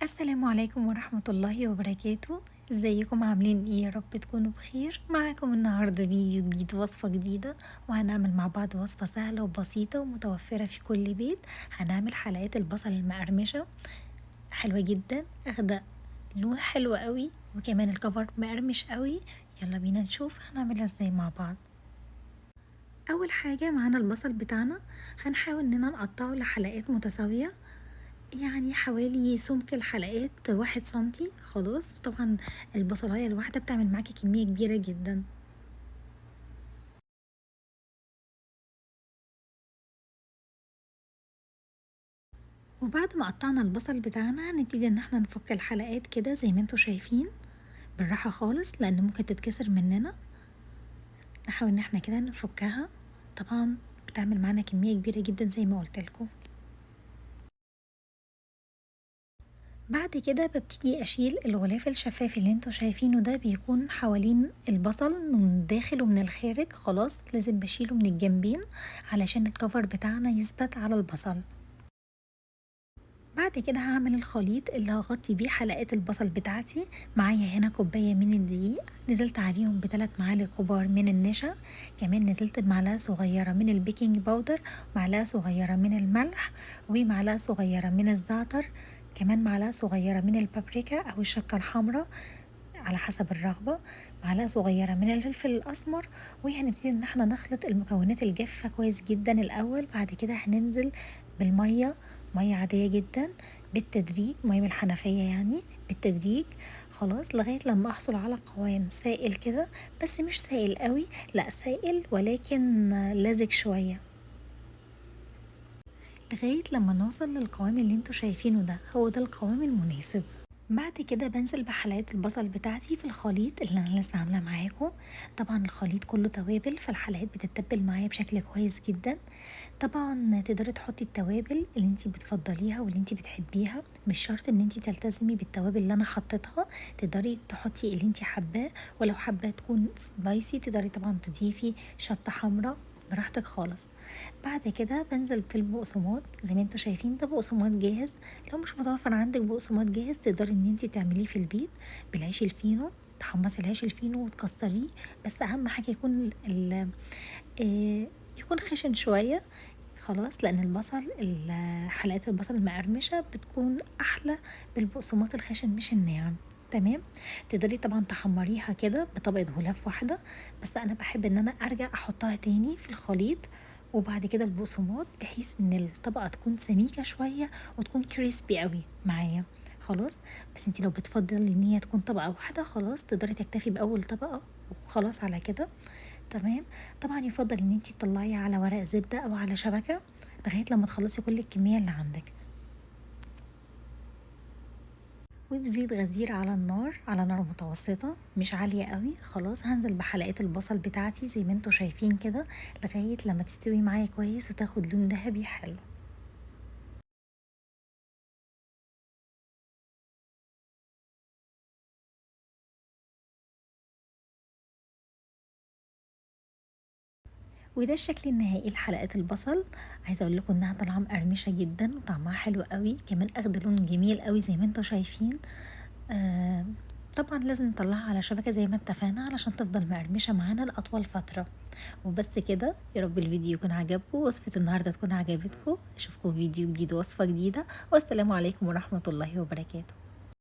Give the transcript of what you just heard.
السلام عليكم ورحمة الله وبركاته. ازيكم عاملين ايه؟ يا رب تكونوا بخير. معاكم النهاردة فيديو جديد، وصفة جديدة، وهنعمل مع بعض وصفة سهلة وبسيطة ومتوفرة في كل بيت. هنعمل حلقات البصل المقرمشة، حلوة جدا، اخدة لون حلو قوي، وكمان الكفر مقرمش قوي. يلا بينا نشوف هنعملها ازاي مع بعض. اول حاجة معانا البصل بتاعنا، هنحاول اننا نقطعه لحلقات متساوية، يعني حوالي سمك الحلقات 1 سنتي. خلاص طبعا البصلاية الواحدة بتعمل معاكي كمية كبيرة جدا. وبعد ما قطعنا البصل بتاعنا هنبتدي ان احنا نفك الحلقات كده زي ما انتوا شايفين، بالراحة خالص لان ممكن تتكسر مننا. نحاول ان احنا كده نفكها، طبعا بتعمل معانا كمية كبيرة جدا زي ما قلت لكم. بعد كده ببتدي اشيل الغلاف الشفاف اللي انتوا شايفينه ده، بيكون حوالين البصل من الداخل ومن الخارج. خلاص لازم بشيله من الجنبين علشان الكفر بتاعنا يثبت على البصل. بعد كده هعمل الخليط اللي هغطي بيه حلقات البصل بتاعتي. معايا هنا كوباية من الدقيق، نزلت عليهم ب3 معالق كبار من النشا، كمان نزلت بمعلقة صغيرة من البيكنج باودر، معلقة صغيرة من الملح، ومعلقة صغيرة من الزعتر، كمان معلقة صغيرة من البابريكا أو الشطة الحمراء على حسب الرغبة، معلقة صغيرة من الفلفل الأسمر. وهنبتدي إن احنا نخلط المكونات الجافة كويس جدا الأول. بعد كده هننزل بالمية، مية عادية جدا بالتدريج، مية من الحنفية يعني بالتدريج، خلاص لغاية لما أحصل على قوام سائل كده، بس مش سائل قوي، لا سائل ولكن لزج شوية، لغاية لما نوصل للقوام اللي انتوا شايفينه ده، هو ده القوام المناسب. بعد كده بنزل بحلقات البصل بتاعتي في الخليط اللي انا لسه عاملاه معاكم. طبعا الخليط كله توابل، فالحلقات بتتبل معايا بشكل كويس جدا. طبعا تقدري تحطي التوابل اللي انتي بتفضليها واللي انتي بتحبيها، مش شرط ان انتي تلتزمي بالتوابل اللي انا حطيتها، تقدري تحطي اللي انتي حباه، ولو حابه تكون سبايسي تقدري طبعا تضيفي شطه حمراء، براحتك خالص. بعد كده بنزل في البقسماط زي ما انتوا شايفين، ده بقسماط جاهز. لو مش متوفر عندك بقسماط جاهز تقدري ان انتي تعمليه في البيت بالعيش الفينو، تحمصي العيش الفينو وتكسريه، بس اهم حاجه يكون يكون خشن شويه، خلاص لان حلقات البصل المقرمشه بتكون احلى بالبقسماط الخشن مش الناعم. تمام. تقدري طبعا تحمريها كده بطبقه غلاف واحده، بس انا بحب ان انا ارجع احطها تاني في الخليط، وبعد كده البقسماط، بحيث ان الطبقه تكون سميكه شويه وتكون كريسبي قوي معايا. خلاص. بس انتي لو بتفضلي ان هي تكون طبقه واحده، خلاص تقدري تكتفي باول طبقه وخلاص على كده. تمام. طبعا يفضل ان انتي تطلعيها على ورق زبدة او على شبكة لغاية لما تخلصي كل الكمية اللي عندك، وفي زيت غزير على النار، على نار متوسطة مش عالية قوي. خلاص هنزل بحلقات البصل بتاعتي زي ما انتوا شايفين كده، لغاية لما تستوي معايا كويس وتاخد لون ذهبي حلو. وده الشكل النهائي لحلقات البصل. عايزه اقول لكم انها طالعه مقرمشه جدا وطعمها حلو قوي، كمان اخده لون جميل قوي زي ما انتوا شايفين. آه طبعا لازم نطلعها على شبكه زي ما اتفقنا علشان تفضل مقرمشه معانا لاطول فتره. وبس كده، يا رب الفيديو يكون عجبكم، وصفه النهارده تكون عجبتكم. اشوفكم في فيديو جديد ووصفه جديده، والسلام عليكم ورحمه الله وبركاته.